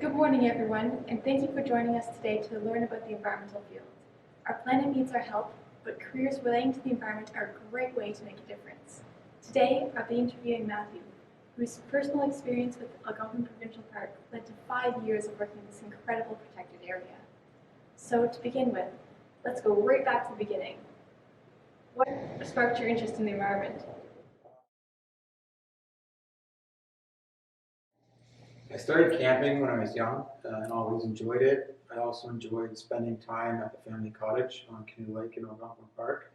Good morning, everyone, and thank you for joining us today to learn about the environmental field. Our planet needs our help, but careers relating to the environment are a great way to make a difference. Today, I'll be interviewing Matthew, whose personal experience with Algonquin Provincial Park led to 5 years of working in this incredible protected area. So, to begin with, let's go right back to the beginning. What sparked your interest in the environment? I started camping when I was young and always enjoyed it. I also enjoyed spending time at the family cottage on Canoe Lake in Algonquin Park.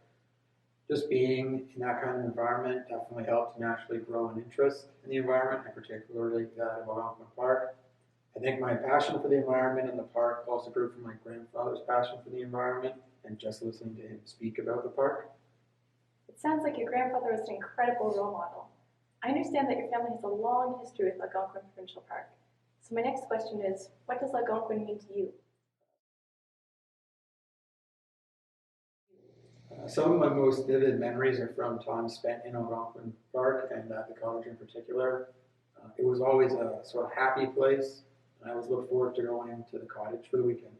Just being in that kind of environment definitely helped to naturally grow an interest in the environment, and particularly that of Algonquin Park. I think my passion for the environment and the park also grew from my grandfather's passion for the environment and just listening to him speak about the park. It sounds like your grandfather was an incredible role model. I understand that your family has a long history with Algonquin Provincial Park. So my next question is, what does Algonquin mean to you? Some of my most vivid memories are from time spent in Algonquin Park and at the cottage in particular. It was always a sort of happy place, and I always looked forward to going to the cottage for the weekend.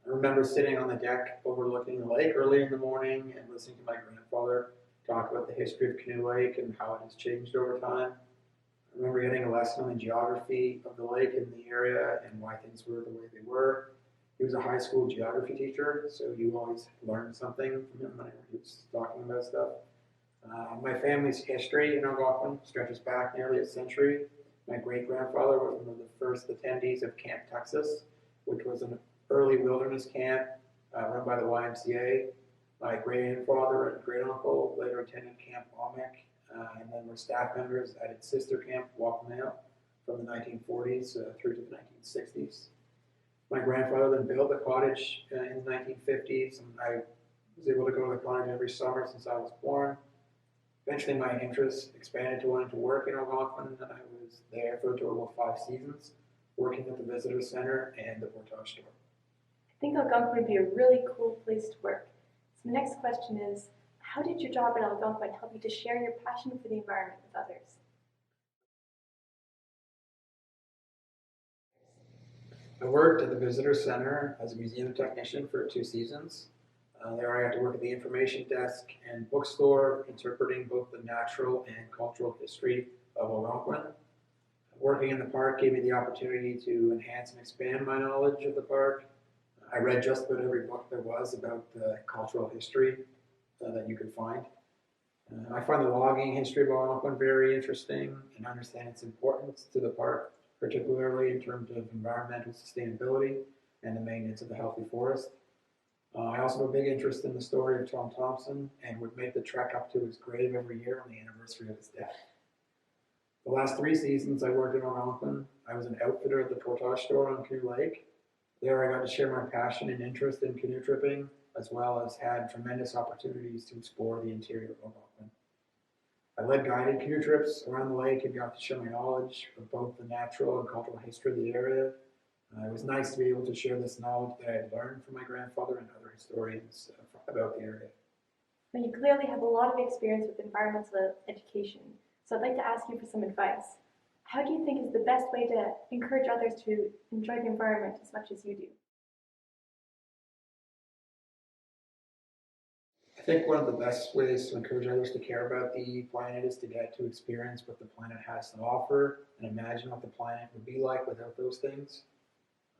I remember sitting on the deck overlooking the lake early in the morning and listening to my grandfather talk about the history of Canoe Lake and how it has changed over time. I remember getting a lesson on the geography of the lake and the area and why things were the way they were. He was a high school geography teacher, so you always learned something from him whenever he was talking about stuff. My family's history in Algonquin stretches back nearly a century. My great-grandfather was one of the first attendees of Camp Texas, which was an early wilderness camp run by the YMCA. My great-grandfather and great-uncle later attended Camp Almec, and then were staff members at its sister camp, Wapaneau, from the 1940s through to the 1960s. My grandfather then built the cottage in the 1950s, and I was able to go to the cottage every summer since I was born. Eventually, my interest expanded to wanting to work in Algonquin, and I was there for a total of 5 seasons, working at the visitor center and the portage store. I think Algonquin would be a really cool place to work. So my next question is, how did your job at Algonquin help you to share your passion for the environment with others? I worked at the visitor center as a museum technician for 2 seasons. There I had to work at the information desk and bookstore, interpreting both the natural and cultural history of Algonquin. Working in the park gave me the opportunity to enhance and expand my knowledge of the park. I read just about every book there was about the cultural history that you could find. I find the logging history of Algonquin very interesting and understand its importance to the park, particularly in terms of environmental sustainability and the maintenance of a healthy forest. I also have a big interest in the story of Tom Thomson and would make the trek up to his grave every year on the anniversary of his death. The last 3 seasons I worked in Algonquin, I was an outfitter at the portage store on Canoe Lake. There I got to share my passion and interest in canoe tripping, as well as had tremendous opportunities to explore the interior of Algonquin. I led guided canoe trips around the lake and got to share my knowledge of both the natural and cultural history of the area. It was nice to be able to share this knowledge that I had learned from my grandfather and other historians about the area. Now, you clearly have a lot of experience with environmental education, so I'd like to ask you for some advice. How do you think is the best way to encourage others to enjoy the environment as much as you do? I think one of the best ways to encourage others to care about the planet is to get to experience what the planet has to offer and imagine what the planet would be like without those things.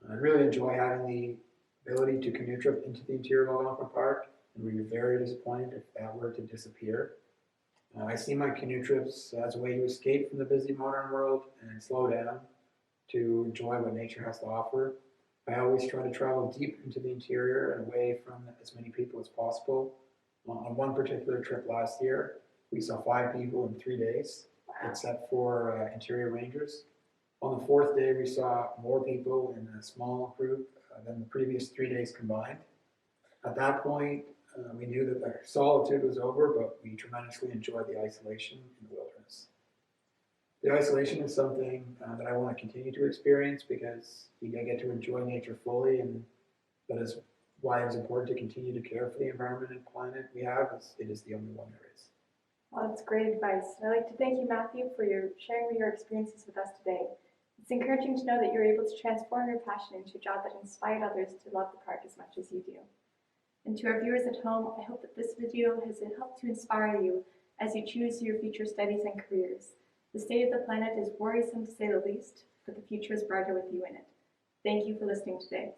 I really enjoy having the ability to canoe trip into the interior of Algonquin Park and would be very disappointed if that were to disappear. I see my canoe trips as a way to escape from the busy modern world and slow down to enjoy what nature has to offer. I always try to travel deep into the interior and away from as many people as possible. On one particular trip last year, we saw 5 people in 3 days, except for interior rangers. On the 4th day, we saw more people in a small group than the previous 3 days combined. At that point, we knew that the solitude was over, but we tremendously enjoyed the isolation in the wilderness. The isolation is something that I want to continue to experience because you get to enjoy nature fully, and that is why it's important to continue to care for the environment and planet we have, as it is the only one there is. Well, that's great advice. I'd like to thank you, Matthew, for sharing your experiences with us today. It It's encouraging to know that you're able to transform your passion into a job that inspired others to love the park as much as you do. And to our viewers at home, I hope that this video has helped to inspire you as you choose your future studies and careers. The state of the planet is worrisome to say the least, but the future is brighter with you in it. Thank you for listening today.